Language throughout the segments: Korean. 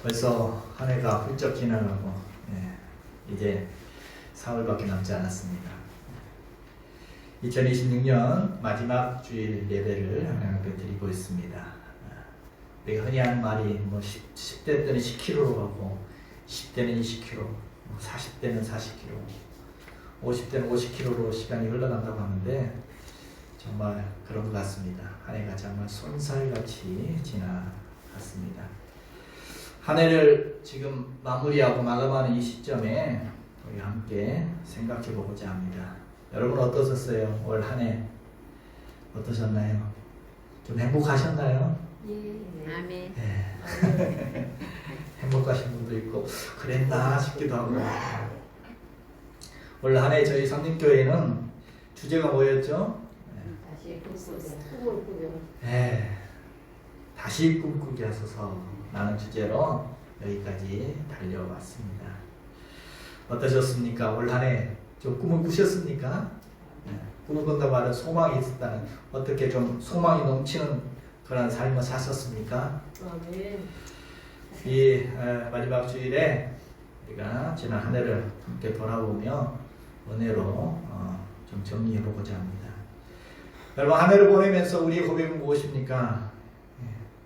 벌써 한 해가 훌쩍 지나가고 이제 4월밖에 남지 않았습니다. 2026년 마지막 주일 예배를 하나님 앞에 드리고 있습니다. 우리가 흔히 하는 말이 10대 때는 10kg로 가고 10대는 20kg, 40대는 40kg, 50대는 50kg로 시간이 흘러간다고 하는데 정말 그런 것 같습니다. 한 해가 정말 손살같이 지나갔습니다. 한 해를 지금 마무리하고 마감하는 이 시점에 우리 함께 생각해 보고자 합니다. 여러분 어떠셨어요? 올 한 해 어떠셨나요? 좀 행복하셨나요? 예. 아멘. 네. 행복하신 분도 있고 그랬나 싶기도 하고. 올 한 해 저희 성림교회는 주제가 뭐였죠? 다시 꿈을 꾸며. 네. 다시 꿈꾸게 하소서 라는 주제로 여기까지 달려왔습니다. 어떠셨습니까? 올 한 해 좀 꿈을 꾸셨습니까? 네. 꿈을 꾼다고 하는 소망이 있었다는, 어떻게 좀 소망이 넘치는 그런 삶을 사셨습니까? 아멘. 이 마지막 주일에 우리가 지난 한 해를 함께 돌아보며 은혜로 좀 정리해 보고자 합니다. 여러분, 한 해를 보내면서 우리의 고백은 무엇입니까?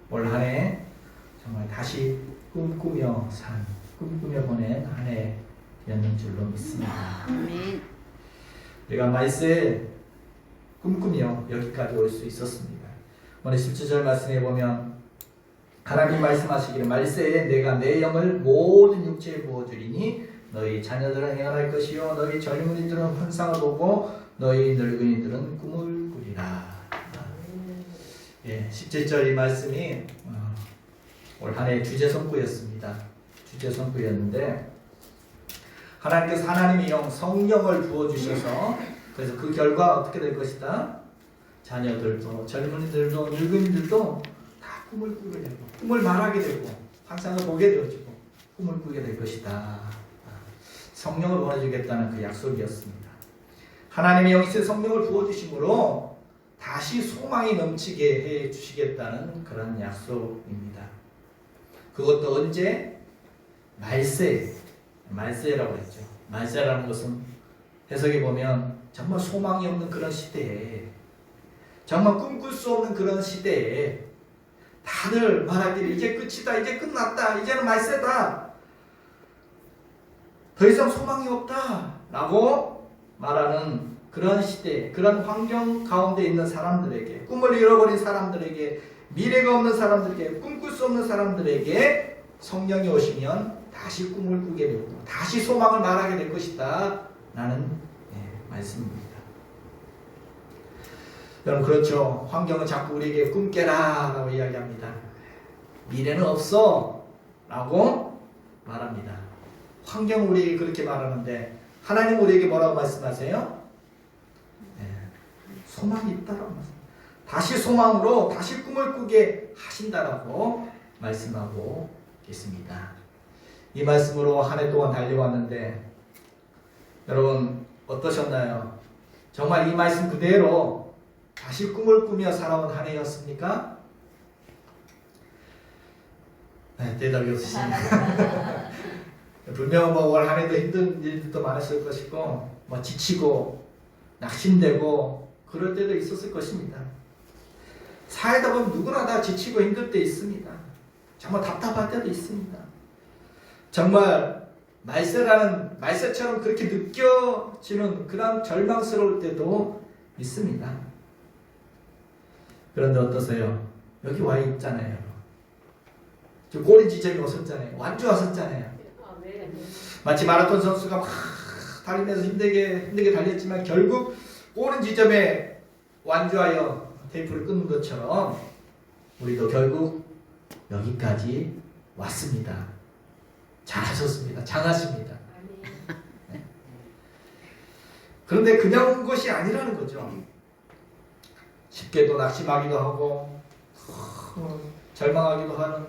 올 한 해 정말 다시 꿈꾸며 보낸 한 해였는 줄로 믿습니다. 아멘. 우리가 말세에 꿈꾸며 여기까지 올 수 있었습니다. 오늘 17절 말씀에 보면 하나님 말씀하시기를 말세에 내가 내 영을 모든 육체에 부어주리니 너희 자녀들은 행할 것이요 너희 젊은이들은 환상을 보고 너희 늙은이들은 꿈을 꾸리라. 17절 이 말씀이 올 한 해의 주제 선구였습니다. 주제 선구였는데 하나님께서 하나님의 영 성령을 부어주셔서 그래서 그 결과 어떻게 될 것이다? 자녀들도 젊은이들도 늙은이들도 다 꿈을 꾸게 되고 꿈을 말하게 되고 환상을 보게 되어지고 꿈을 꾸게 될 것이다. 성령을 보내주겠다는 그 약속이었습니다. 하나님의 영이신 성령을 부어주심으로 다시 소망이 넘치게 해주시겠다는 그런 약속입니다. 그것도 언제? 말세라고 했죠. 말세라는 것은 해석해 보면 정말 소망이 없는 그런 시대에, 정말 꿈꿀 수 없는 그런 시대에 다들 말하기를 이제 끝이다, 이제 끝났다, 이제는 말세다, 더 이상 소망이 없다 라고 말하는 그런 시대, 그런 환경 가운데 있는 사람들에게, 꿈을 잃어버린 사람들에게, 미래가 없는 사람들에게, 꿈꿀 수 없는 사람들에게 성령이 오시면 다시 꿈을 꾸게 되고 다시 소망을 말하게 될 것이다 라는 말씀입니다. 여러분, 그렇죠. 환경은 자꾸 우리에게 꿈 깨라 라고 이야기합니다. 미래는 없어 라고 말합니다. 환경은 우리에게 그렇게 말하는데 하나님은 우리에게 뭐라고 말씀하세요? 소망이 있다라고 말씀합니다. 다시 소망으로 다시 꿈을 꾸게 하신다라고 말씀하고 있습니다. 이 말씀으로 한 해 동안 달려왔는데 여러분 어떠셨나요? 정말 이 말씀 그대로 다시 꿈을 꾸며 살아온 한 해였습니까? 네, 대답이 없으십니다. 분명 올 한 해도 힘든 일들도 많았을 것이고 지치고 낙심되고 그럴 때도 있었을 것입니다. 살다 보면 누구나 다 지치고 힘들 때 있습니다. 정말 답답할 때도 있습니다. 정말 말세처럼 그렇게 느껴지는 그런 절망스러울 때도 있습니다. 그런데 어떠세요? 여기 와 있잖아요. 저 꼬리 지점이 오셨잖아요. 완주 왔었잖아요. 마치 마라톤 선수가 막 달리면서 힘들게 달렸지만 결국 꼬리 지점에 완주하여 테이프를 끊는 것처럼 우리도 결국 여기까지 왔습니다. 잘하셨습니다. 장하십니다. 네. 그런데 그냥 온 것이 아니라는 거죠. 쉽게도 낙심하기도 하고 절망하기도 하는,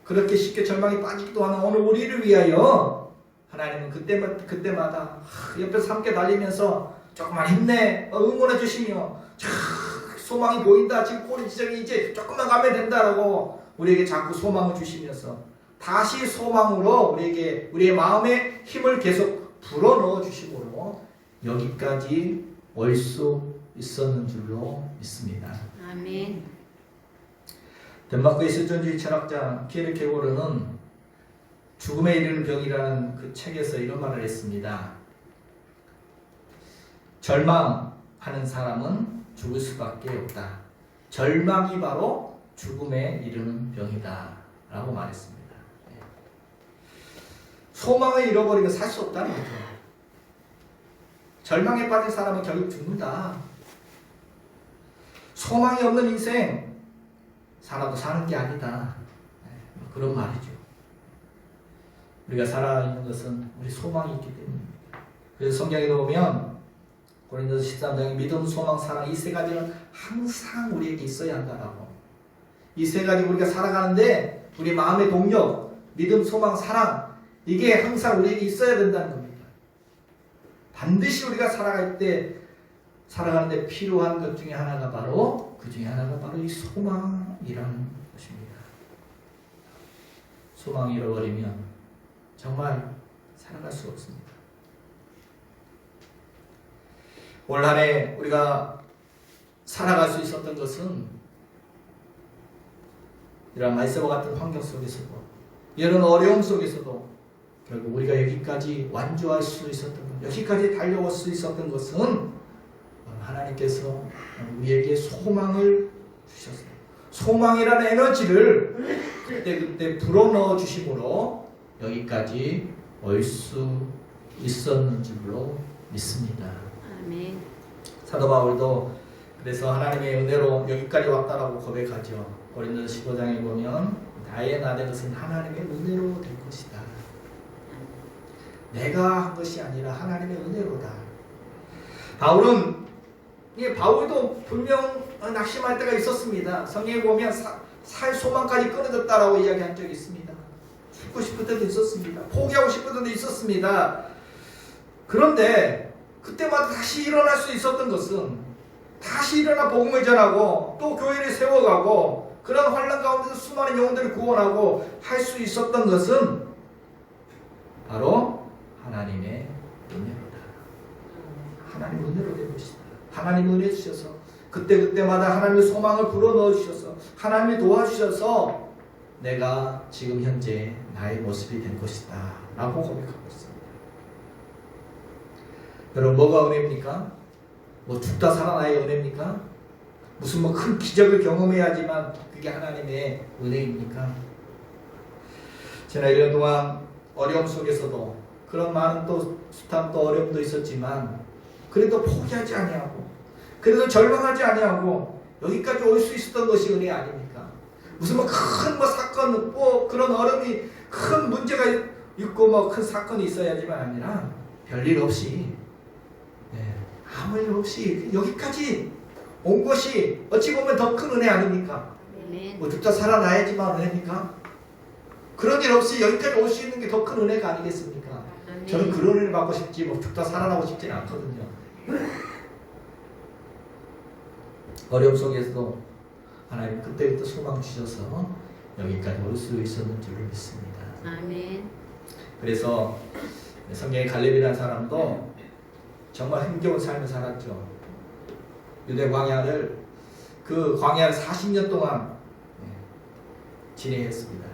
그렇게 쉽게 절망에 빠지기도 하는 오늘 우리를 위하여 하나님은 그때마다 옆에서 함께 달리면서 조금만 힘내 응원해 주시며 소망이 보인다, 지금 꼬리 지점이 이제 조금만 가면 된다라고 우리에게 자꾸 소망을 주시면서 다시 소망으로 우리의 마음에 힘을 계속 불어넣어 주시므로 여기까지 올 수 있었는 줄로 믿습니다. 아멘. 덴마크의 실존주의 철학자 키르케고르는 죽음에 이르는 병이라는 그 책에서 이런 말을 했습니다. 절망하는 사람은 죽을 수밖에 없다. 절망이 바로 죽음에 이르는 병이다 라고 말했습니다. 소망을 잃어버리고 살 수 없다는 거죠. 절망에 빠진 사람은 결국 죽는다. 소망이 없는 인생 살아도 사는 게 아니다. 그런 말이죠. 우리가 살아있는 것은 우리 소망이 있기 때문입니다. 그래서 성경에 보면 고린도서 13장에 믿음, 소망, 사랑 이 세 가지는 항상 우리에게 있어야 한다라고. 이 세 가지 우리가 살아가는데 우리 마음의 동력, 믿음, 소망, 사랑 이게 항상 우리에게 있어야 된다는 겁니다. 반드시 우리가 살아가는데 필요한 것 중에 하나가 바로 이 소망이라는 것입니다. 소망을 잃어버리면 정말 살아갈 수가 없습니다. 올 한 해 우리가 살아갈 수 있었던 것은 이런 말세와 같은 환경 속에서도 이런 어려움 속에서도 결국 우리가 여기까지 완주할 수 있었던 것, 여기까지 달려올 수 있었던 것은 하나님께서 우리에게 소망을 주셨어요. 소망이라는 에너지를 그때 불어넣어 주심으로 여기까지 올 수 있었는 줄로 믿습니다. 아멘. 사도 바울도 그래서 하나님의 은혜로 여기까지 왔다라고 고백하죠. 고린도서 15장에 보면 나의 나된 것은 하나님의 은혜로 된 것이다. 내가 한 것이 아니라 하나님의 은혜로다. 바울도 분명 낙심할 때가 있었습니다. 성경에 보면 살 소망까지 끊어졌다라고 이야기한 적이 있습니다. 죽고 싶을 때도 있었습니다. 포기하고 싶을 때도 있었습니다. 그런데 그때마다 다시 일어날 수 있었던 것은 다시 일어나 복음을 전하고 또 교회를 세워가고 그런 환난 가운데서 수많은 영혼들을 구원하고 할 수 있었던 것은 바로 하나님의 은혜로다. 하나님의 은혜로 된 것이다. 하나님의 은혜 주셔서 그때마다 하나님의 소망을 불어넣어 주셔서 하나님이 도와주셔서 내가 지금 현재 나의 모습이 된 것이다 라고 고백하고 있습니다. 여러분 뭐가 은혜입니까? 뭐 죽다 살아나의 은혜입니까? 무슨 뭐 큰 기적을 경험해야지만 그게 하나님의 은혜입니까? 지난 1년 동안 어려움 속에서도 그런 많은 또 숱한 또 어려움도 있었지만 그래도 포기하지 아니하고 그래도 절망하지 아니하고 여기까지 올 수 있었던 것이 은혜 아닙니까? 무슨 뭐 큰 뭐 사건 뭐 그런 어려움이 큰 문제가 있고 뭐 큰 사건이 있어야지만 아니라 별일 없이 아무 일 없이 여기까지 온 것이 어찌 보면 더 큰 은혜 아닙니까? 뭐 죽다 살아나야지만 은혜입니까? 그런 일 없이 여기까지 올 수 있는 게 더 큰 은혜가 아니겠습니까? 저는 그런 은혜를 받고 싶지 뭐 죽다 살아나고 싶지는 않거든요. 어려움 속에서도 하나님 그때부터 소망 주셔서 여기까지 올 수 있었는 줄을 믿습니다. 아멘. 그래서 성경의 갈렙이라는 사람도 정말 힘겨운 삶을 살았죠. 유대 광야를 그 광야를 40년 동안 진행했습니다.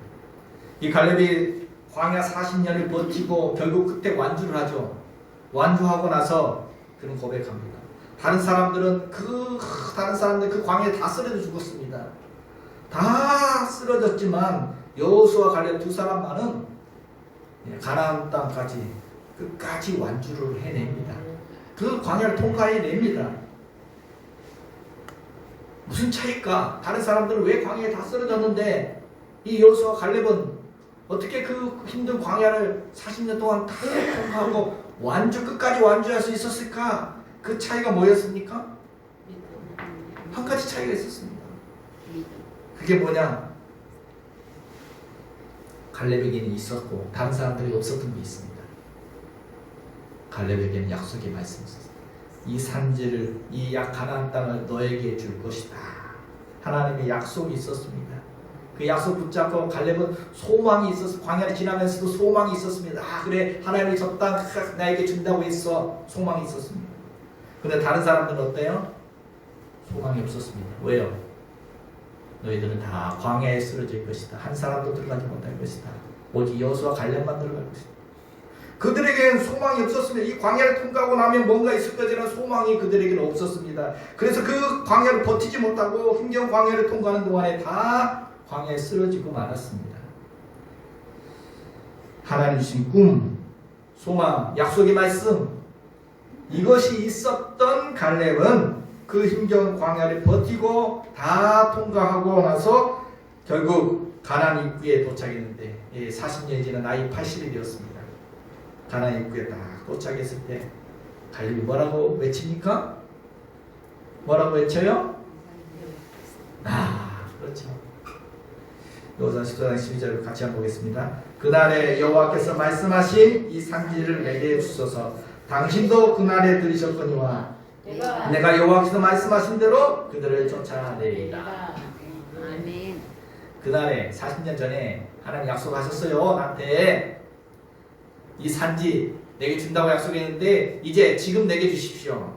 이 갈렙이 광야 40년을 버티고 결국 그때 완주를 하죠. 완주하고 나서 그는 고백합니다. 다른 사람들 그 광야에 다 쓰러져 죽었습니다. 다 쓰러졌지만 여호수아 갈렙 두 사람만은 가나안 땅까지 끝까지 완주를 해냅니다. 그 광야를 통과해냅니다. 무슨 차이일까? 다른 사람들은 왜 광야에 다 쓰러졌는데 이 여호수아 갈렙은 어떻게 그 힘든 광야를 40년 동안 다 통과하고 끝까지 완주할 수 있었을까? 그 차이가 뭐였습니까? 한 가지 차이가 있었습니다. 그게 뭐냐? 갈렙에게는 있었고 다른 사람들이 없었던 게 있습니다. 갈렙에게는 약속의 말씀이 있었습니다. 이 산지를 이 가나안 땅을 너에게 줄 것이다. 하나님의 약속이 있었습니다. 그 약속 붙잡고 갈렙은 소망이 있었어. 광야를 지나면서도 소망이 있었습니다. 그래 하나님이 저 땅 나에게 준다고 했어. 소망이 있었습니다. 근데 다른 사람들은 어때요? 소망이 없었습니다. 왜요? 너희들은 다 광야에 쓰러질 것이다. 한 사람도 들어가지 못할 것이다. 오직 여호수아 갈렙만 들어갈 것이다. 그들에게는 소망이 없었습니다. 이 광야를 통과하고 나면 뭔가 있을 것이라는 소망이 그들에게는 없었습니다. 그래서 그 광야를 버티지 못하고 힘겨운 광야를 통과하는 동안에 다 광야에 쓰러지고 말았습니다. 하나님 주신 꿈, 소망, 약속의 말씀, 이것이 있었던 갈렙은 그 힘겨운 광야를 버티고 다 통과하고 나서 결국 가나안 입구에 도착했는데 40년이 지난 나이 80이 되었습니다. 가나안 입구에 딱 도착했을 때 갈렙이 뭐라고 외칩니까? 뭐라고 외쳐요? 그렇죠. 여호수아 14장 12절을 같이 한번 보겠습니다. 그날에 여호와께서 말씀하신 이 산지를 내게 주소서. 당신도 그날에 들으셨거니와 내가 여호와께서 말씀하신 대로 그들을 쫓아내리라. 아멘. 그날에 40년 전에 하나님 약속하셨어요. 나한테 이 산지 내게 준다고 약속했는데 이제 지금 내게 주십시오.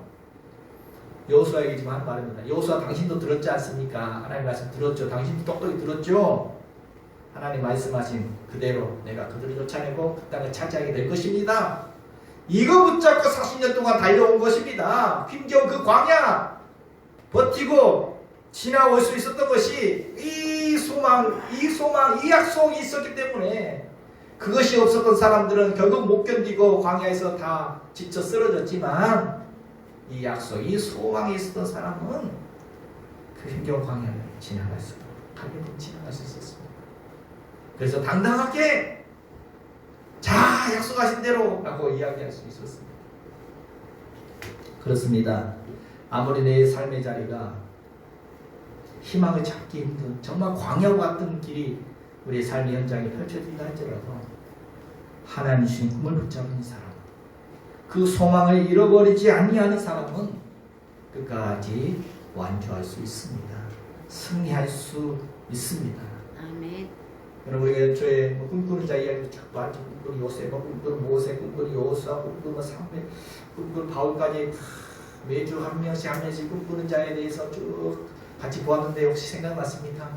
여호수아에게 지금 한 말입니다. 여호수아 당신도 들었지 않습니까? 하나님 말씀 들었죠. 당신도 똑똑히 들었죠. 하나님 말씀하신 그대로 내가 그들을 쫓아내고 그 땅을 차지하게 될 것입니다. 이거 붙잡고 40년 동안 달려온 것입니다. 힘겨운 그 광야 버티고 지나올 수 있었던 것이 이 소망, 이 약속이 있었기 때문에 그것이 없었던 사람들은 결국 못 견디고 광야에서 다 지쳐 쓰러졌지만 이 약속, 이 소망이 있었던 사람은 그 힘겨운 광야를 지나갈 수 있었습니다. 그래서 당당하게 자 약속하신 대로 라고 이야기할 수 있었습니다. 그렇습니다. 아무리 내 삶의 자리가 희망을 찾기 힘든 정말 광야와 같은 길이 우리의 삶의 현장에 펼쳐진다 할지라도 하나님 주신 꿈을 붙잡은 사람, 그 소망을 잃어버리지 아니하는 사람은 끝까지 완주할 수 있습니다. 승리할 수 있습니다. 아멘. 여러분 우리가 애초에 꿈꾸는 자 이야기를 자꾸 하죠. 꿈꾸는 요셉, 꿈꾸는 모세, 꿈꾸는 여호수아, 꿈꾸는 사무엘, 꿈꾸는 바울까지 매주 한 명씩 꿈꾸는 자에 대해서 쭉 같이 보았는데 혹시 생각났습니까?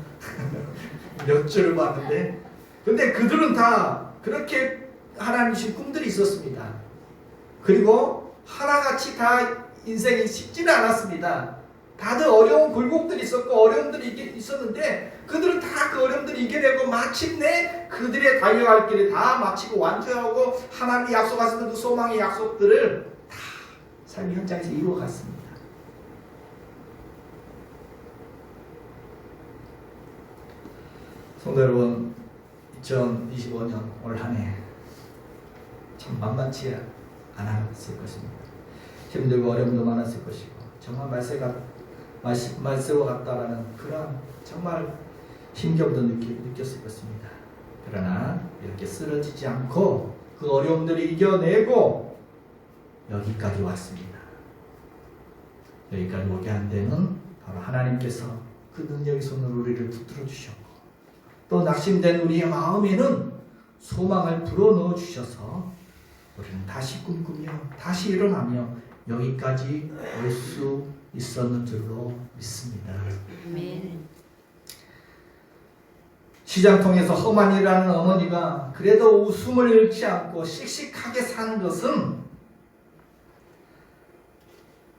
몇 줄을 봤는데 근데 그들은 다 그렇게 하나님 주신 꿈들이 있었습니다. 그리고 하나같이 다 인생이 쉽지는 않았습니다. 다들 어려운 굴곡들이 있었고 어려움들이 있었는데 그들은 다 그 어려움들을 이겨내고 마침내 그들의 달려갈 길을 다 마치고 완주하고 하나님이 약속하신 그 소망의 약속들을 다 삶의 현장에서 이루어갔습니다. 성도 여러분, 2025년 올 한 해 참 만만치 않았을 것입니다. 힘들고 어려움도 많았을 것이고 정말 말세와 같다라는 그런 정말 힘겨움도 느꼈을 것입니다. 그러나 이렇게 쓰러지지 않고 그 어려움들을 이겨내고 여기까지 왔습니다. 여기까지 오게 한 데는 바로 하나님께서 그 능력의 손으로 우리를 붙들어 주셨고 또 낙심된 우리의 마음에는 소망을 불어넣어 주셔서 우리는 다시 꿈꾸며 다시 일어나며 여기까지 올 수 있었는 줄로 믿습니다. 아멘. 시장통에서 험한이라는 어머니가 그래도 웃음을 잃지 않고 씩씩하게 사는 것은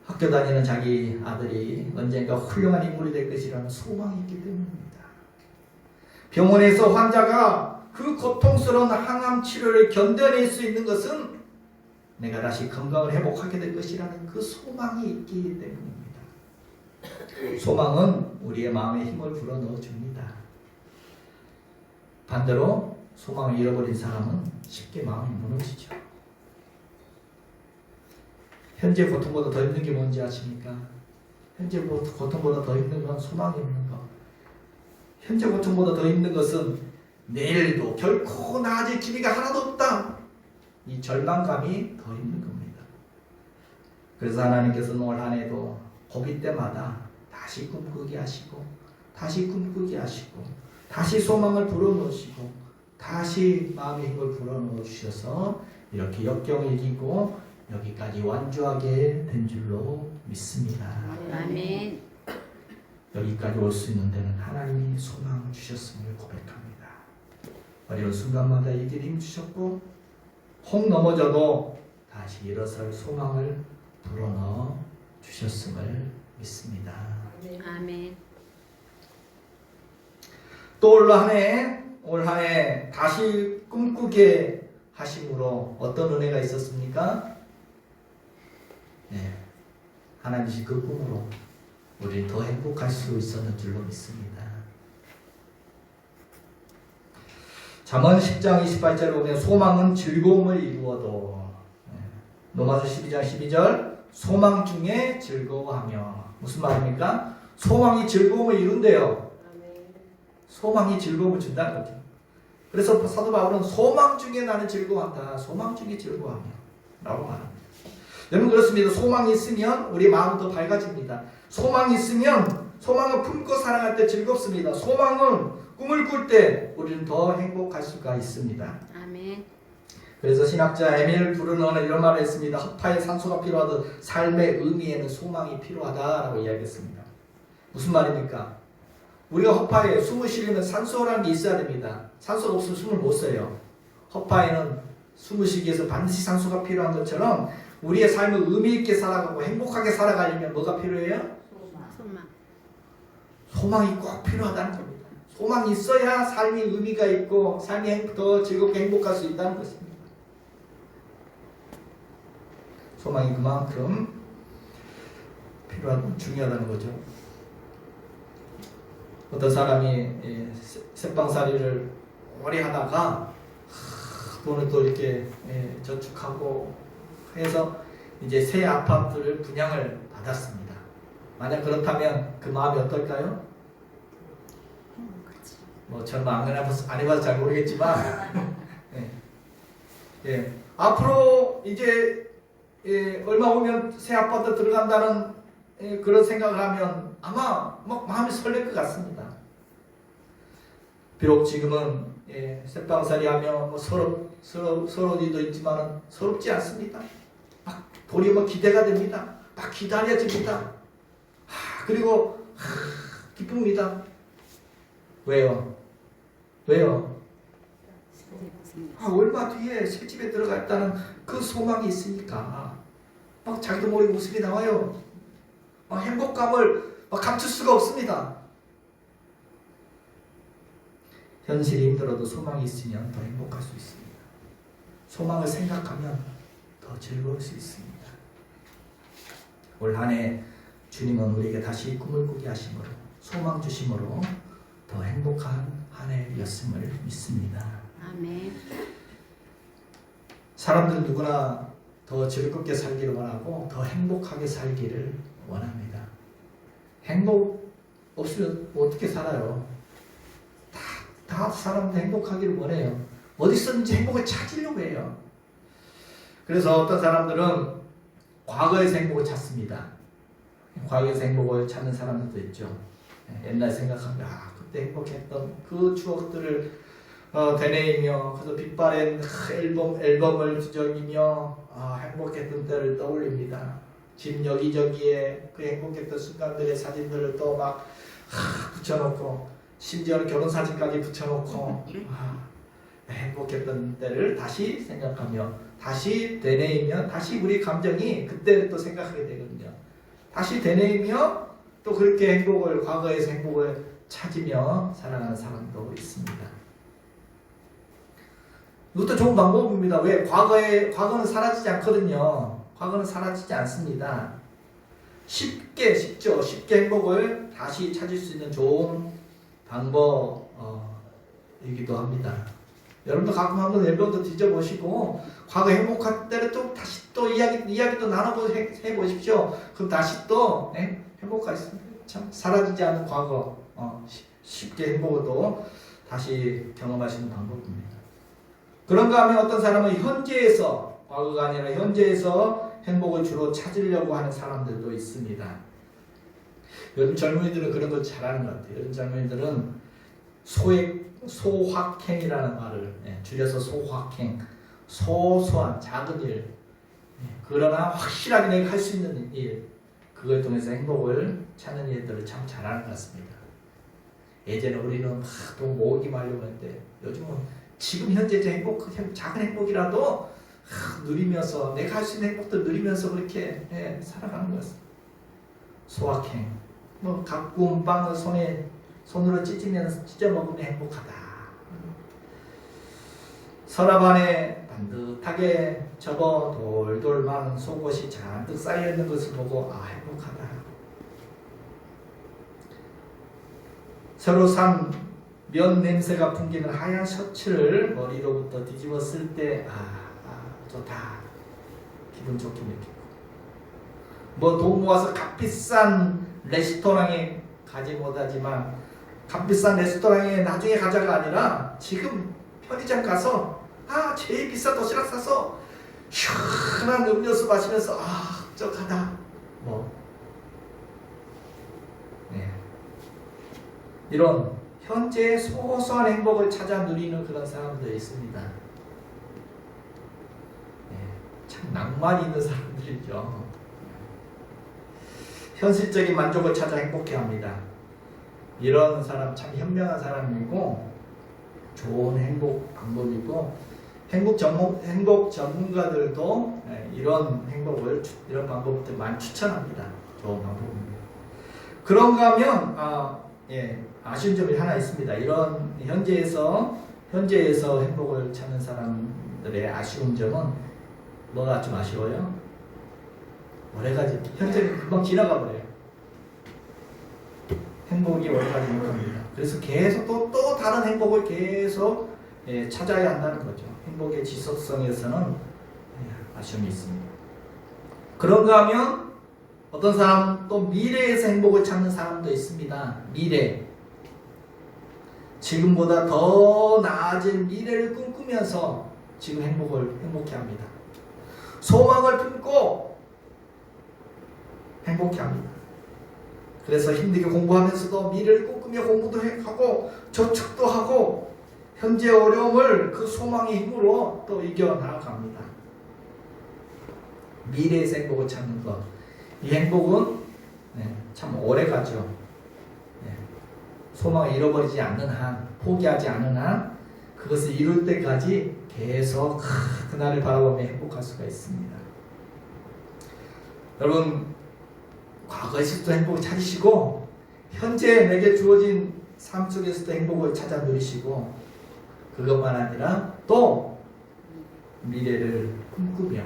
학교 다니는 자기 아들이 언젠가 훌륭한 인물이 될 것이라는 소망이 있기 때문입니다. 병원에서 환자가 그 고통스러운 항암 치료를 견뎌낼 수 있는 것은 내가 다시 건강을 회복하게 될 것이라는 그 소망이 있기 때문입니다. 소망은 우리의 마음에 힘을 불어넣어 줍니다. 반대로 소망을 잃어버린 사람은 쉽게 마음이 무너지죠. 현재 고통보다 더 힘든 게 뭔지 아십니까? 현재 고통보다 더 힘든 건 소망이 없는 것. 현재 고통보다 더 힘든 것은 내일도 결코 나아질 기미가 하나도 없다. 이 절망감이 더 힘든 겁니다. 그래서 하나님께서는 올 한 해도 고비 때마다 다시 꿈꾸게 하시고 다시 꿈꾸게 하시고 다시 소망을 불어넣으시고 다시 마음의 힘을 불어넣어 주셔서 이렇게 역경을 이기고 여기까지 완주하게 된 줄로 믿습니다. 아멘. 여기까지 올 수 있는 데는 하나님이 소망을 주셨음을 고백합니다. 어려운 순간마다 이길 힘 주셨고 혹 넘어져도 다시 일어설 소망을 불어넣어 주셨음을 믿습니다. 아멘. 또 올 한 해 다시 꿈꾸게 하심으로 어떤 은혜가 있었습니까? 네, 하나님이 그 꿈으로 우리 더 행복할 수 있었는 줄로 믿습니다. 잠언 10장 28절에 보면 소망은 즐거움을 이루어도 로마서 12장 12절 소망 중에 즐거워하며 무슨 말입니까? 소망이 즐거움을 이룬대요. 소망이 즐거움을 준다는 거죠. 그래서 사도 바울은 소망 중에 나는 즐거워한다. 소망 중에 즐거워하며 라고 말합니다. 여러분 그렇습니다. 소망이 있으면 우리 마음은 더 밝아집니다. 소망이 있으면 소망을 품고 살아갈 때 즐겁습니다. 소망은 꿈을 꿀 때 우리는 더 행복할 수가 있습니다. 아멘. 그래서 신학자 에밀 브루너는 이런 말을 했습니다. 허파에 산소가 필요하듯 삶의 의미에는 소망이 필요하다라고 이야기했습니다. 무슨 말입니까? 우리가 허파에 숨을 쉬려면 산소라는 게 있어야 됩니다. 산소가 없으면 숨을 못 쉬어요. 허파에는 숨을 쉬기 위해서 반드시 산소가 필요한 것처럼 우리의 삶을 의미 있게 살아가고 행복하게 살아가려면 뭐가 필요해요? 소망. 소망이 꼭 필요하다는 겁니다. 소망이 있어야 삶이 의미가 있고 삶이 더 즐겁게 행복할 수 있다는 것입니다. 소망이 그만큼 필요하고 중요하다는 거죠. 어떤 사람이 새빵살이를 오래 하다가 돈을 또 이렇게 저축하고 해서 이제 새 아파트를 분양을 받았습니다. 만약 그렇다면 그 마음이 어떨까요? 뭐 저는 안 해봐서 잘 모르겠지만 앞으로 이제 얼마 후면 새 아파트 들어간다는 그런 생각을 하면 아마 막 마음이 설렐 것 같습니다. 비록 지금은 새빵살이 하며 뭐 서러움도 있지만 서럽지 않습니다. 막 도리어 기대가 됩니다. 막 기다려집니다. 그리고 기쁩니다. 왜요? 얼마 뒤에 새 집에 들어갔다는 그 소망이 있으니까 막 자기도 모르게 웃음이 나와요. 막 행복감을 막 감출 수가 없습니다. 현실이 힘들어도 소망이 있으면 더 행복할 수 있습니다. 소망을 생각하면 더 즐거울 수 있습니다. 올 한 해 주님은 우리에게 다시 꿈을 꾸게 하심으로 소망 주심으로 더 행복한 한 해였음을 믿습니다. 아멘. 사람들은 누구나 더 즐겁게 살기를 원하고 더 행복하게 살기를 원합니다. 행복 없으면 어떻게 살아요? 다 사람들 행복하기를 원해요. 어디서든지 행복을 찾으려고 해요. 그래서 어떤 사람들은 과거에서 행복을 찾습니다. 과거에서 행복을 찾는 사람들도 있죠. 옛날 생각하면 그때 행복했던 그 추억들을 되뇌이며 그래서 빛바랜 앨범을 뒤적이며 행복했던 때를 떠올립니다. 집 여기저기에 그 행복했던 순간들의 사진들을 또 막 붙여놓고 심지어는 결혼사진까지 붙여놓고 행복했던 때를 다시 생각하며 다시 되뇌이면 다시 우리 감정이 그때를 또 생각하게 되거든요. 다시 되뇌이며 또 그렇게 과거에서 행복을 찾으며 살아가는 사람도 있습니다. 이것도 좋은 방법입니다. 왜? 과거는 사라지지 않거든요. 과거는 사라지지 않습니다. 쉽게 행복을 다시 찾을 수 있는 좋은 방법이기도 합니다. 여러분도 가끔 한번 앨범도 뒤져보시고 과거 행복할 때를 또 다시 또 이야기도 해보십시오. 그럼 다시 또 행복할 수 참 사라지지 않는 과거 쉽게 행복을 또 다시 경험하시는 방법입니다. 그런가 하면 어떤 사람은 현재에서 과거가 아니라 현재에서 행복을 주로 찾으려고 하는 사람들도 있습니다. 요즘 젊은이들은 그런 걸 잘하는 것 같아요. 요즘 젊은이들은 소확행이라는 말을 줄여서 소확행, 소소한 작은 일, 그러나 확실하게 내가 할 수 있는 일, 그걸 통해서 행복을 찾는 일들을 참 잘하는 것 같습니다. 예전에 우리는 또 모으기만 하려고 했는데 요즘은 지금 현재 작은 행복이라도 누리면서 내가 할 수 있는 행복도 누리면서 그렇게 살아가는 것입니다. 소확행, 뭐 가꾸운 빵을 손으로 찢어 먹으면 행복하다. 서랍 안에 반듯하게 접어 돌돌 많은 속옷이 잔뜩 쌓여 있는 것을 보고 행복하다. 새로 산 면 냄새가 풍기는 하얀 셔츠를 머리로부터 뒤집었을 때 좋다. 기분 좋게 느끼고 뭐 돈 모아서 값비싼 레스토랑에 가지 못하지만 값비싼 레스토랑에 나중에 가자가 아니라 지금 편의점 가서 제일 비싼 도시락 사서 시원한 음료수 마시면서 흡족하다. 이런 현재의 소소한 행복을 찾아 누리는 그런 사람들이 있습니다. 참 낭만이 있는 사람들이죠. 현실적인 만족을 찾아 행복해합니다. 이런 사람 참 현명한 사람이고 좋은 행복 방법이고 행복 전문가들도 이런 방법들 많이 추천합니다. 좋은 방법입니다. 그런가 하면 아쉬운 점이 하나 있습니다. 이런 현재에서 행복을 찾는 사람들의 아쉬운 점은 뭐가 좀 아쉬워요? 오래가지 현재는 금방 지나가 버려요. 행복이 오래가지 못합니다. 그래서 계속 또 다른 행복을 계속 찾아야 한다는 거죠. 행복의 지속성에서는 아쉬움이 있습니다. 그런가 하면 어떤 사람 또 미래에서 행복을 찾는 사람도 있습니다. 미래. 지금보다 더 나아진 미래를 꿈꾸면서 지금 행복해 합니다. 소망을 품고 행복해 합니다. 그래서 힘들게 공부하면서도 미래를 꿈꾸며 공부도 하고 저축도 하고 현재 어려움을 그 소망의 힘으로 또 이겨나갑니다. 미래에서 행복을 찾는 것. 이 행복은 참 오래가죠. 소망을 잃어버리지 않는 한, 포기하지 않는 한, 그것을 이룰 때까지 계속 그날을 바라보며 행복할 수가 있습니다. 여러분, 과거에서도 행복을 찾으시고 현재 내게 주어진 삶 속에서도 행복을 찾아 누리시고 그것만 아니라 또 미래를 꿈꾸며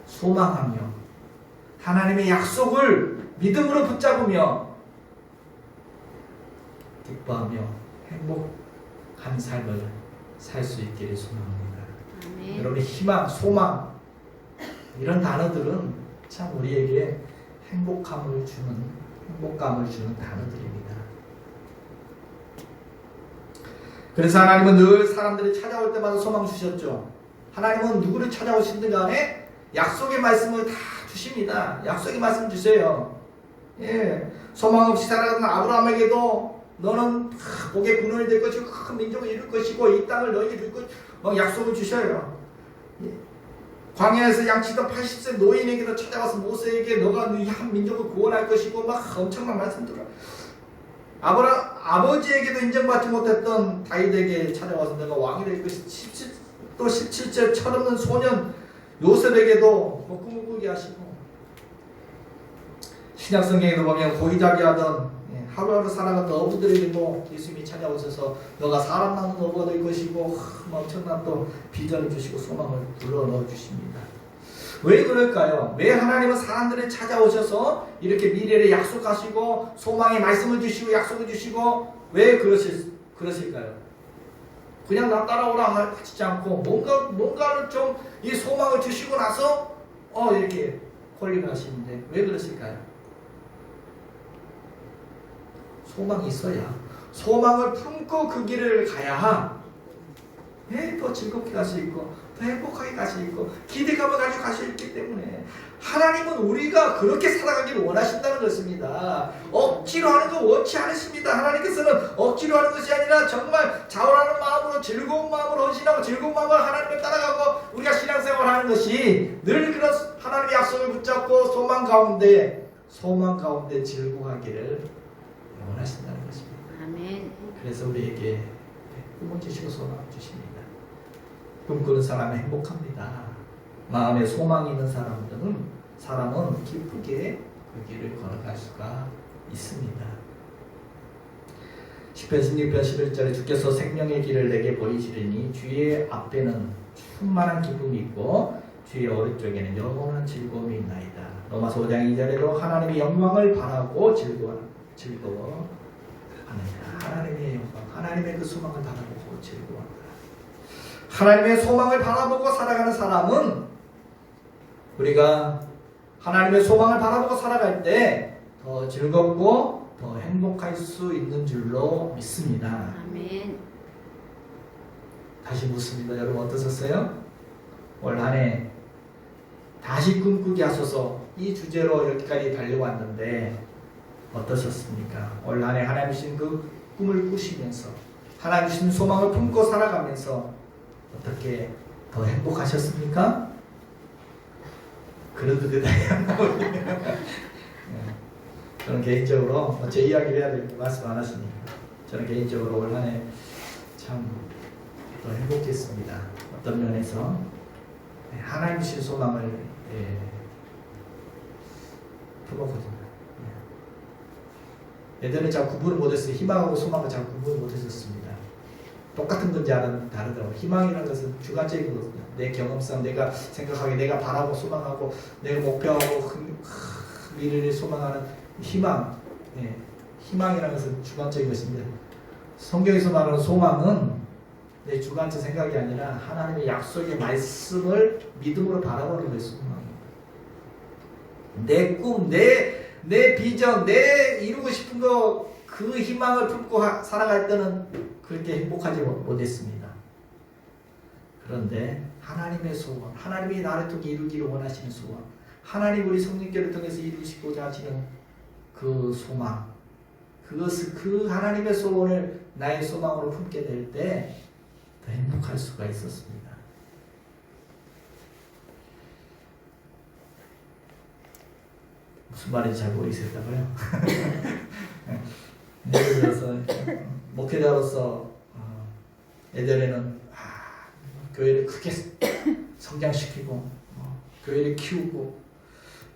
소망하며 하나님의 약속을 믿음으로 붙잡으며 기뻐하며 행복한 삶을 살 수 있기를 소망합니다. 아멘. 여러분의 희망, 소망 이런 단어들은 참 우리에게 행복감을 주는 단어들입니다. 그래서 하나님은 늘 사람들이 찾아올 때마다 소망 주셨죠. 하나님은 누구를 찾아오시든 간에 약속의 말씀을 다 주십니다. 약속의 말씀 주세요. 소망 없이 살아가는 아브라함에게도 너는 복의 근원이 될 것이고 큰 민족을 이룰 것이고 이 땅을 너에게 줄 것 약속을 주셔요. 광야에서 양치던 80세 노인에게도 찾아와서 모세에게 너가 이 한 민족을 구원할 것이고 막 엄청난 말씀들을 아버지에게도 인정받지 못했던 다윗에게 찾아와서 내가 왕이 될 것이 또 17세 철없는 소년 요셉에게도 꿈을 꾸게 하시고 신약성경에도 보면 고기잡이하던 하루하루 살아가던 어부들에게도 예수님이 찾아오셔서 너가 사람 낳는 어부가 될 것이고 엄청난 또 비전을 주시고 소망을 불러넣어 주십니다. 왜 그럴까요? 왜 하나님은 사람들을 찾아오셔서 이렇게 미래를 약속하시고 소망의 말씀을 주시고 약속을 주시고 왜 그러실까요? 그냥 나 따라오라 하시지 않고 뭔가를 좀 이 소망을 주시고 나서 이렇게 콜링을 하시는데 왜 그러실까요? 소망이 있어야 소망을 품고 그 길을 가야 더 즐겁게 갈 수 있고 더 행복하게 갈 수 있고 기대감을 가지고 갈 수 있기 때문에 하나님은 우리가 그렇게 살아가기를 원하신다는 것입니다. 억지로 하는 거 원치 않으십니다. 하나님께서는 억지로 하는 것이 아니라 정말 자원하는 마음으로 즐거운 마음으로 헌신하고 즐거운 마음으로 하나님을 따라가고 우리가 신앙생활을 하는 것이 늘 그런 하나님의 약속을 붙잡고 소망 가운데 즐거워하기를 원하신다는 것입니다. 아멘. 그래서 우리에게 꿈을 주시고 소망을 주십니다. 꿈꾸는 사람은 행복합니다. 마음에 소망이 있는 사람은 기쁘게 그 길을 걸어갈 수가 있습니다. 시편 16편 11절에 주께서 생명의 길을 내게 보이시리니 주의 앞에는 충만한 기쁨이 있고 주의 오른쪽에는 영원한 즐거움이 있나이다. 로마서 5장 2절에도 하나님의 영광을 바라고 즐거워하느니라. 하나님의 영광, 하나님의 그 소망을 바라보고 즐거워한다. 하나님의 소망을 바라보고 살아가는 사람은 우리가 하나님의 소망을 바라보고 살아갈 때 더 즐겁고 더 행복할 수 있는 줄로 믿습니다. 아멘. 다시 묻습니다. 여러분 어떠셨어요? 올 한 해 다시 꿈꾸게 하소서 이 주제로 여기까지 달려왔는데 어떠셨습니까? 올 한 해 하나님 주신 그 꿈을 꾸시면서 하나님 주신 소망을 품고 살아가면서 어떻게 더 행복하셨습니까? 그래도 대단히 안 나오네요. 저는 개인적으로 제 이야기를 해야 될 말씀 안 하시니까 저는 개인적으로 올 한 해 참 더 행복했습니다. 어떤 면에서 하나님 주신 소망을 품었거든요. 예전에 잘 구분을 못했어요. 희망하고 소망을 잘 구분을 못했었습니다. 똑같은 건지 다르더라고요. 희망이라는 것은 주관적인 거거든요. 내 경험상 내가 생각하게 내가 바라고 소망하고 내가 목표하고 미래를 소망하는 희망. 희망이라는 것은 주관적인 것입니다. 성경에서 말하는 소망은 내 주관적 생각이 아니라 하나님의 약속의 말씀을 믿음으로 바라보는 것이 소망입니다. 내 꿈, 내 비전, 내 이루고 싶은 거 그 희망을 품고 살아갈 때는 그렇게 행복하지 못했습니다. 그런데 하나님의 소원, 하나님이 나를 통해 이루기를 원하시는 소원, 하나님 우리 성령교를 통해서 이루시고자 하시는 그 소망, 그것을 그 하나님의 소원을 나의 소망으로 품게 될 때 더 행복할 수가 있었습니다. 무슨 말인지 잘 모르겠다고요? 예를 들어서 목회자로서 예전에는 교회를 크게 성장시키고 교회를 키우고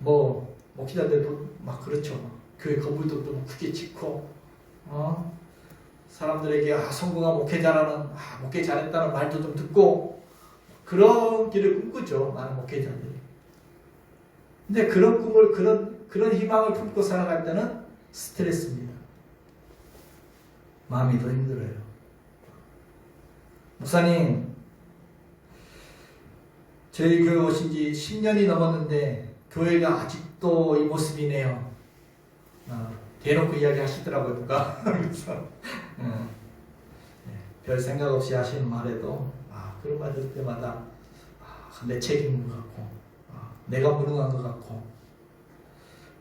뭐 목회자들도 막 그렇죠. 교회 건물도 좀 크게 짓고 사람들에게 성공한 목회자라는 목회 잘했다는 말도 좀 듣고 그런 길을 꿈꾸죠. 많은 목회자들이. 근데 그런 꿈을 그런 희망을 품고 살아갈 때는 스트레스입니다. 마음이 더 힘들어요. 목사님, 저희 교회 오신 지 10년이 넘었는데 교회가 아직도 이 모습이네요. 대놓고 이야기 하시더라고요, 누가. 그래서 별 생각 없이 하시는 말에도 그런 말 들을 때마다 내 책임인 것 같고 내가 무능한 것 같고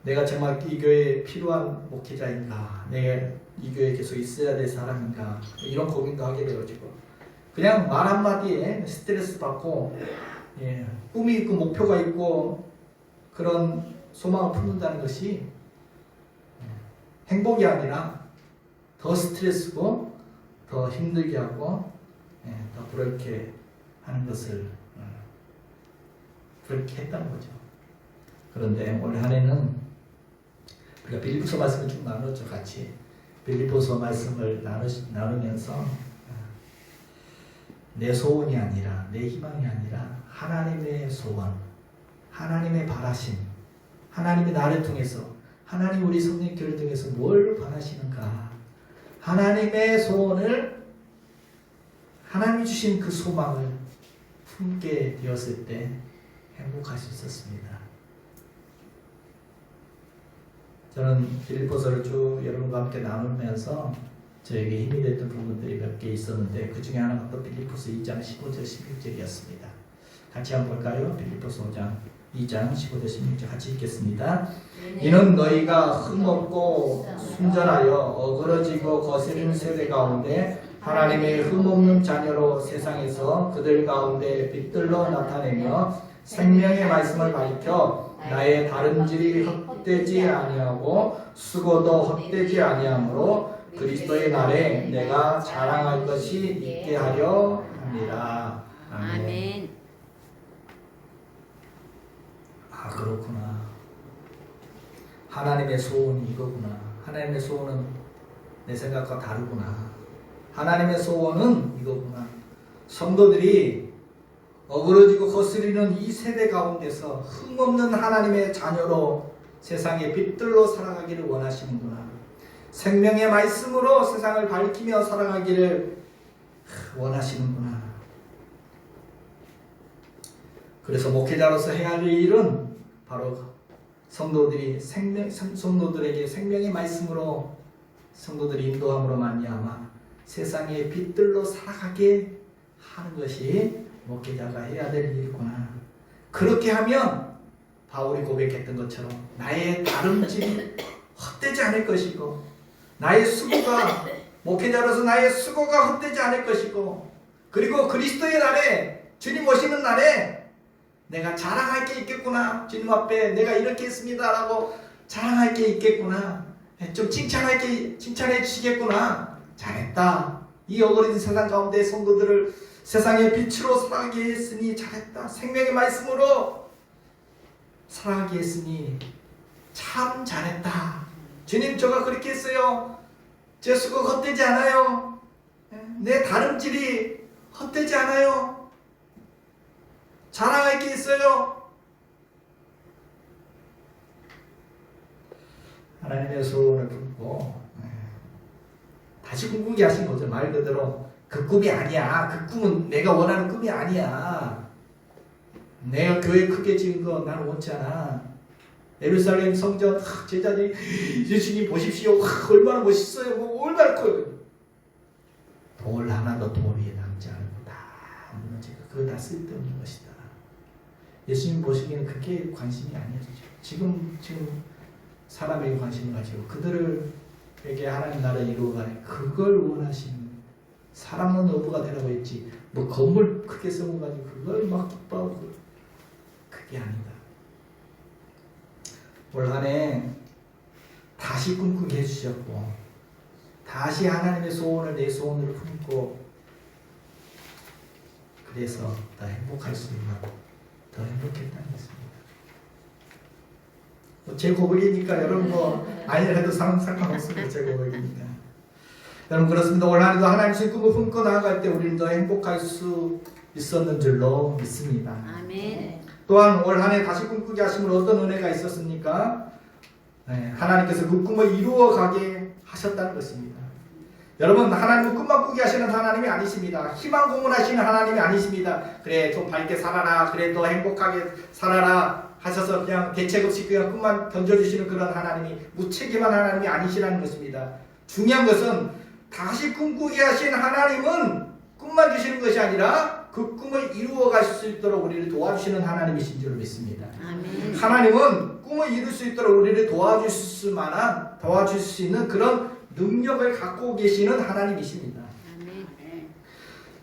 내가 정말 이 교회에 필요한 목회자인가, 내가 이 교회에 계속 있어야 될 사람인가, 이런 고민도 하게 되어지고 그냥 말 한마디에 스트레스 받고 꿈이 있고 목표가 있고 그런 소망을 품는다는 것이 행복이 아니라 더 스트레스고 더 힘들게 하고 더 그렇게 하는 것을 그렇게 했다는 거죠. 그런데 올 한 해는 우리가 빌립보서 말씀을 쭉 나눴죠. 같이 빌립보서 말씀을 나누면서 내 소원이 아니라 내 희망이 아니라 하나님의 소원, 하나님의 바라심, 하나님이 나를 통해서 하나님 우리 성령교를 통해서 뭘 바라시는가, 하나님의 소원을 하나님이 주신 그 소망을 품게 되었을 때 행복할 수 있었습니다. 저는 빌립보서를 쭉 여러분과 함께 나누면서 저에게 힘이 됐던 부분들이 몇 개 있었는데 그 중에 하나가 또 빌립보서 2장 15절 16절이었습니다. 같이 한번 볼까요? 빌립보서 5장 2장 15절 16절 같이 읽겠습니다. 이는 너희가 흠없고 순전하여 어그러지고 거스리는 세대 가운데 하나님의 흠없는 자녀로 세상에서 그들 가운데 빛들로 나타내며 생명의 말씀을 밝혀 나의 다름질이 헛되지 아니하고 수고도 헛되지 아니하므로 그리스도의 날에 내가 자랑할 것이 있게 하려 합니다. 아멘. 아멘. 아, 그렇구나. 하나님의 소원이 이거구나. 하나님의 소원은 내 생각과 다르구나. 하나님의 소원은 이거구나. 성도들이 어그러지고 거스리는 이 세대 가운데서 흠없는 하나님의 자녀로 세상의 빛들로 살아가기를 원하시는구나. 생명의 말씀으로 세상을 밝히며 살아가기를 원하시는구나. 그래서 목회자로서 해야 할 일은 바로 성도들에게 생명의 말씀으로 성도들이 인도함으로 말미암아 세상의 빛들로 살아가게 하는 것이 목회자가 해야 될 일이구나. 그렇게 하면 바울이 고백했던 것처럼 나의 다름질이 헛되지 않을 것이고 나의 수고가 목회자로서 나의 수고가 헛되지 않을 것이고 그리고 그리스도의 날에 주님 오시는 날에 내가 자랑할 게 있겠구나. 주님 앞에 내가 이렇게 했습니다 라고 자랑할 게 있겠구나. 좀 칭찬해 주시겠구나. 잘했다. 이 어그러진 세상 가운데 성도들을 세상의 빛으로 살아가게 했으니 잘했다. 생명의 말씀으로 살아가게 했으니 참 잘했다. 주님 저가 그렇게 했어요. 제 수고 헛되지 않아요. 내 다름질이 헛되지 않아요. 자랑할 게 있어요. 하나님의 소원을 품고 다시 꿈꾸게 하신 거죠. 말 그대로 그 꿈이 아니야. 그 꿈은 내가 원하는 꿈이 아니야. 내가 교회 크게 지은 거 나는 원치 않아. 예루살렘 성전 제자들이 예수님 보십시오. 얼마나 멋있어요. 얼마나 커요. 돌 하나도 돌 위에 남지 않고 다 무너지고 그거 다 쓸데없는 것이다. 예수님 보시기에는 그게 관심이 아니었죠. 지금 사람에게 관심을 가지고 그들에게 하나님 나라 이루어가는 그걸 원하시는 사람은 어부가 되라고 했지 뭐 건물 크게 세워가지고 그걸 막 기뻐하고 그게 아니다. 올 한해 다시 꿈꾸게 해주셨고 다시 하나님의 소원을 내 소원으로 품고 그래서 더 행복할 수 있는 더 행복했다는 것입니다. 제 고백이니까 여러분 아니라도 상관없습니다. 제 고백이니까. 여러분 그렇습니다. 올 한해도 하나님의 꿈을 품고 나아갈 때 우리는 더 행복할 수 있었는 줄로 믿습니다. 아멘. 또한 올 한해 다시 꿈꾸게 하심으로 어떤 은혜가 있었습니까? 하나님께서 그 꿈을 이루어가게 하셨다는 것입니다. 여러분 하나님은 꿈만 꾸게 하시는 하나님이 아니십니다. 희망 고문하시는 하나님이 아니십니다. 그래 좀 밝게 살아라. 그래 더 행복하게 살아라 하셔서 그냥 대책 없이 그냥 꿈만 던져주시는 그런 하나님이 무책임한 하나님이 아니시라는 것입니다. 중요한 것은 다시 꿈꾸게 하신 하나님은 꿈만 주시는 것이 아니라 그 꿈을 이루어 가실 수 있도록 우리를 도와주시는 하나님이신 줄 믿습니다. 아멘. 하나님은 꿈을 이룰 수 있도록 우리를 도와줄 수 있는 그런 능력을 갖고 계시는 하나님이십니다. 아멘.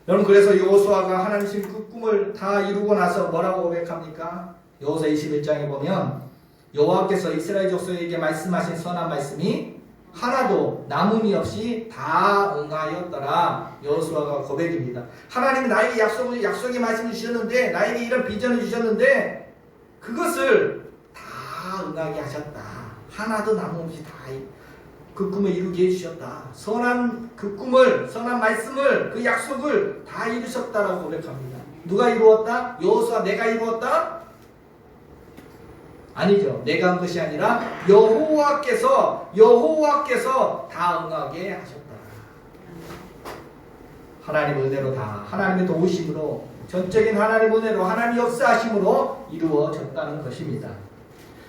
여러분 그래서 여호수아가 하나님의 그 꿈을 다 이루고 나서 뭐라고 고백합니까? 여호수아 21장에 보면 여호와께서 이스라엘 족속에게 말씀하신 선한 말씀이 하나도 남음이 없이 다 응하였더라. 여호수아가 고백입니다. 하나님이 나에게 약속의 말씀을 주셨는데 나에게 이런 비전을 주셨는데 그것을 다 응하게 하셨다. 하나도 남음 없이 다 그 꿈을 이루게 해주셨다. 선한 그 꿈을 선한 말씀을 그 약속을 다 이루셨다라고 고백합니다. 누가 이루었다? 여호수아 내가 이루었다? 아니죠. 내가 한 것이 아니라 여호와께서 다 응하게 하셨다. 하나님의 은혜로 다 하나님의 도우심으로 전적인 하나님의 은혜로 하나님의 역사하심으로 이루어졌다는 것입니다.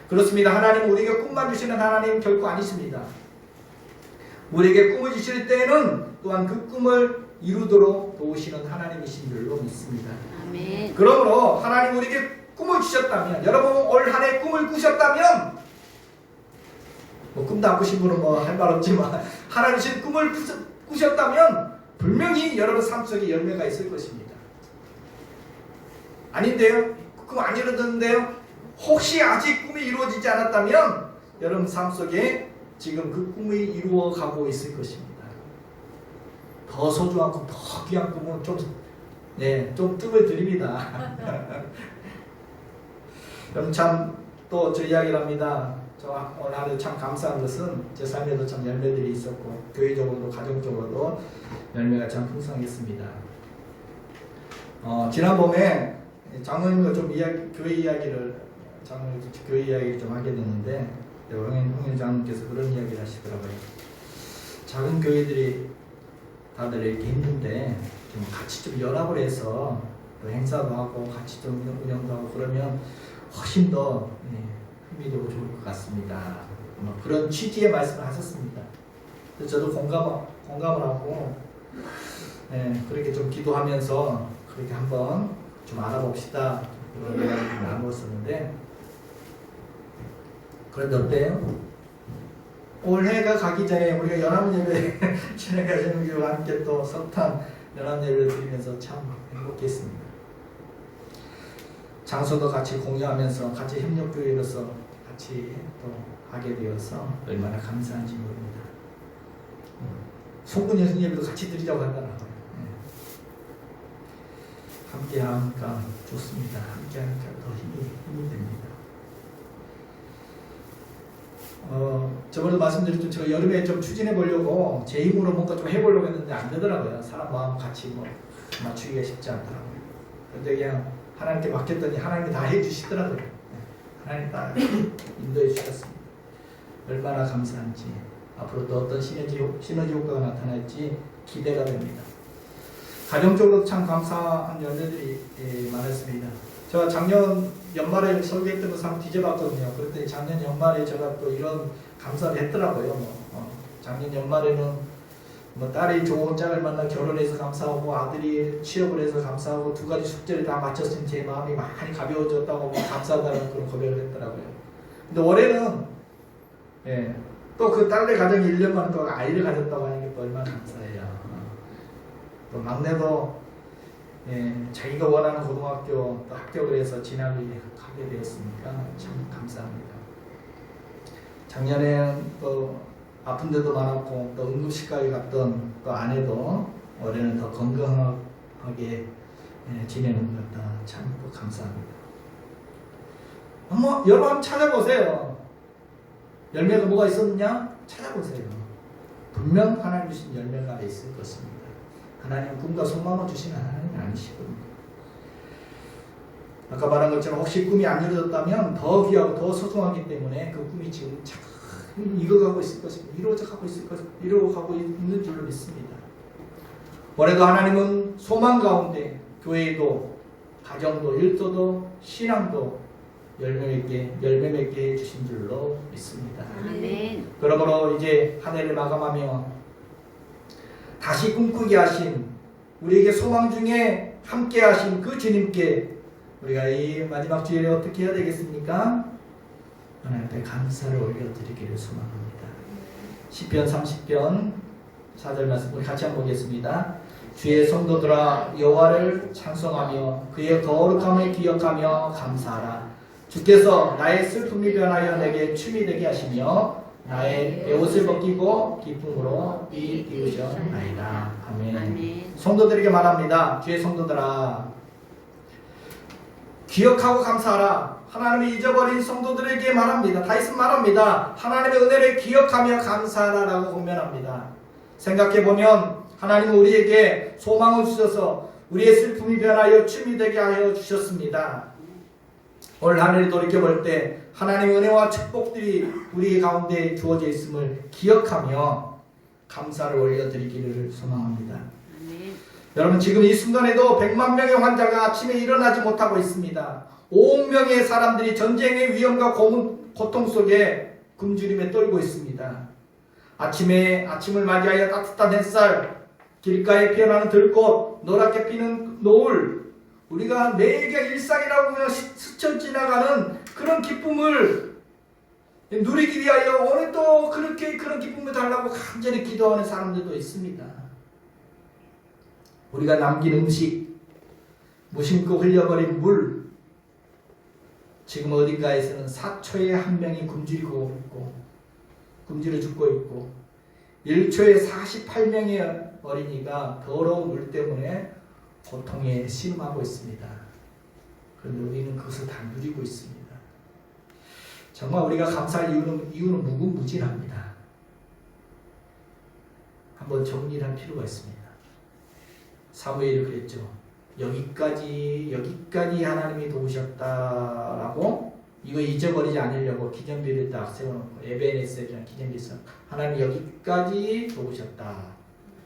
그렇습니다. 하나님은 우리에게 꿈만 주시는 하나님 결코 아니십니다. 우리에게 꿈을 주실 때에는 또한 그 꿈을 이루도록 도우시는 하나님이신 줄로 믿습니다. 아멘. 그러므로 하나님 우리에게 꿈을 주셨다면, 여러분 올 한 해 꿈을 꾸셨다면, 뭐 꿈도 안 꾸신 분은 뭐 할 말 없지만 하나님 주신 꿈을 꾸셨다면 분명히 여러분 삶 속에 열매가 있을 것입니다. 아닌데요? 꿈 안 이루어졌는데요? 혹시 아직 꿈이 이루어지지 않았다면 여러분 삶 속에 지금 그 꿈이 이루어가고 있을 것입니다. 더 소중한 꿈, 더 귀한 꿈은 좀 뜸을 드립니다. 여러분 참 또 저 이야기를 합니다. 저 오늘 하루 참 감사한 것은 제 삶에도 참 열매들이 있었고 교회적으로도 가정적으로도 열매가 참 풍성했습니다. 지난 봄에 장로님과 좀 교회 이야기를 좀 하게 됐는데 홍인 장로님께서 그런 이야기를 하시더라고요. 작은 교회들이 다들 이렇게 힘든데 좀 같이 좀 연합을 해서 또 행사도 하고 같이 좀 운영도 하고 그러면 훨씬 더 흥미도 좋을 것 같습니다. 그런 취지의 말씀을 하셨습니다. 그래서 저도 공감을 하고 그렇게 좀 기도하면서 그렇게 한번 좀 알아봅시다. 그런 이야기를 나누었었는데 그런데 어때요? 올해가 가기 전에 우리가 연합예배 진행하시는 교회와 함께 또 석탄 연합예배를 드리면서 참 행복했습니다. 장소도 같이 공유하면서 같이 협력교회로서 같이 또 하게 되어서 얼마나 감사한지 모릅니다. 송군 예배도 같이 드리자고 하더라고요. 함께 하니까 좋습니다. 함께 하니까 더 힘이 됩니다. 저번에도 말씀드렸죠. 제가 여름에 좀 추진해 보려고 제 힘으로 뭔가 좀 해보려고 했는데 안 되더라고요. 사람 마음 같이 맞추기가 쉽지 않더라고요. 그런데 그냥 하나님께 맡겼더니 하나님이 다 해주시더라고요. 하나님 다 인도해 주셨습니다. 얼마나 감사한지 앞으로 또 어떤 시너지 효과가 나타날지 기대가 됩니다. 가정적으로 참 감사한 열매들이 많았습니다. 제가 작년 연말에 설교했던 것을 한번 뒤져봤거든요. 그랬더니 작년 연말에 제가 또 이런 감사를 했더라고요. 작년 연말에는 딸이 좋은 짝을 만나 결혼해서 감사하고 아들이 취업을 해서 감사하고 두 가지 숙제를 다 마쳤으니 제 마음이 많이 가벼워졌다고 감사하다는 그런 고백을 했더라고요. 근데 올해는 또 그 딸의 가정이 1년 만에 또 아이를 가졌다고 하는 게 또 얼마나 감사해요. 또 막내도 자기가 원하는 고등학교 또 합격을 해서 진학을 하게 되었으니까 참 감사합니다. 작년에 또 아픈 데도 많았고 또 응급실까지 갔던 또 아내도 올해는 더 건강하게 지내는 것 같다. 참 또 감사합니다. 여러분 찾아보세요. 열매가 뭐가 있었느냐? 찾아보세요. 분명 하나님 주신 열매가 있을 것입니다. 하나님은 꿈과 소망을 주시는 하나님이 아니시거든요. 아까 말한 것처럼 혹시 꿈이 안 이루어졌다면 더 귀하고 더 소중하기 때문에 그 꿈이 지금 참 익어가고 있을 것입니다. 이루어가고 있는 줄로 믿습니다. 올해도 하나님은 소망 가운데 교회도 가정도 일도도 신앙도 열매 맺게 해주신 줄로 믿습니다. 아멘. 그러므로 이제 한 해를 마감하며 다시 꿈꾸게 하신 우리에게 소망 중에 함께 하신 그 주님께 우리가 이 마지막 주일에 어떻게 해야 되겠습니까? 하나님 앞에 감사를 올려드리기를 소망합니다. 시편 30편 4절 말씀 우리 같이 한번 보겠습니다. 주의 성도들아 여호와를 찬송하며 그의 거룩함을 기억하며 감사하라. 주께서 나의 슬픔이 변하여 내게 춤이 되게 하시며 나의 베옷을 벗기고 기쁨으로 띄우셨나이다. 아멘. 아멘. 성도들에게 말합니다. 주의 성도들아 기억하고 감사하라. 하나님이 잊어버린 성도들에게 말합니다. 다윗은 말합니다. 하나님의 은혜를 기억하며 감사하라라고 권면합니다. 생각해보면 하나님은 우리에게 소망을 주셔서 우리의 슬픔이 변하여 춤이 되게 하여 주셨습니다. 올 한 해를 돌이켜볼 때 하나님의 은혜와 축복들이 우리 가운데 주어져 있음을 기억하며 감사를 올려드리기를 소망합니다. 아멘. 여러분 지금 이 순간에도 100만 명의 환자가 아침에 일어나지 못하고 있습니다. 5억 명의 사람들이 전쟁의 위험과 고통 속에 굶주림에 떨고 있습니다. 아침을 맞이하여 따뜻한 햇살, 길가에 피어나는 들꽃, 노랗게 피는 노을, 우리가 매일의 일상이라고 그냥 스쳐 지나가는 그런 기쁨을 누리기 위하여 오늘 또 그렇게 그런 기쁨을 달라고 간절히 기도하는 사람들도 있습니다. 우리가 남긴 음식, 무심코 흘려버린 물, 지금 어딘가에서는 4초에 한 명이 굶주려 죽고 있고 1초에 48명의 어린이가 더러운 물 때문에 고통에 신음하고 있습니다. 그런데 우리는 그것을 다 누리고 있습니다. 정말 우리가 감사할 이유는 무궁무진합니다. 한번 정리를 할 필요가 있습니다. 사무엘이 그랬죠. 여기까지 하나님이 도우셨다라고 이거 잊어버리지 않으려고 기념비를 딱 세워놓고 에베네셀이라는 기념비 써. 하나님 여기까지 도우셨다.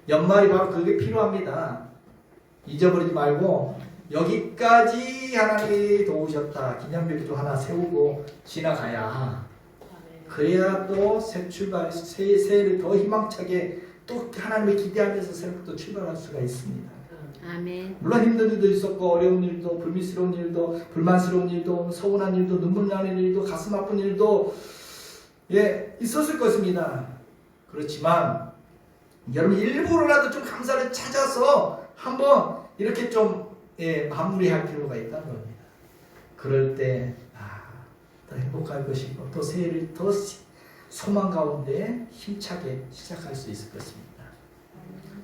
연말이 바로 그게 필요합니다. 잊어버리지 말고 여기까지 하나님이 도우셨다. 기념비를 또 하나 세우고 지나가야 그래야 또 새 출발, 새해를 더 희망차게 또 하나님을 기대하면서 새롭게 또 출발할 수가 있습니다. 아멘. 물론 힘든 일도 있었고 어려운 일도 불미스러운 일도 불만스러운 일도 서운한 일도 눈물 나는 일도 가슴 아픈 일도 있었을 것입니다. 그렇지만 여러분 일부러라도 좀 감사를 찾아서 한번 이렇게 좀 마무리할 필요가 있다는 겁니다. 그럴 때 더 행복할 것이고 또 새해를 더 소망 가운데 힘차게 시작할 수 있을 것입니다.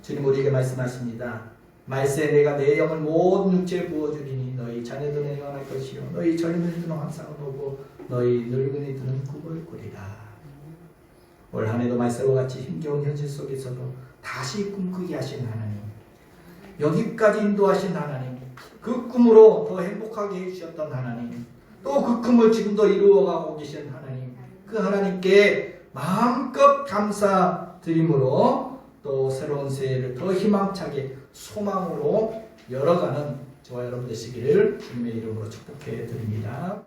주님 우리에게 말씀하십니다. 말세 내가 내 영을 모든 육체에 부어주리니 너희 자녀들은 영원할 것이요 너희 젊은이들은 환상을 보고 너희 늙은이들은 꿈을 꾸리라. 올 한해도 말세와 같이 힘겨운 현실 속에서도 다시 꿈꾸게 하신 하나님, 여기까지 인도하신 하나님, 그 꿈으로 더 행복하게 해주셨던 하나님, 또 그 꿈을 지금도 이루어가고 계신 하나님, 그 하나님께 마음껏 감사드림으로 또 새로운 새해를 더 희망차게 소망으로 열어가는 저와 여러분 되시기를 주님의 이름으로 축복해 드립니다.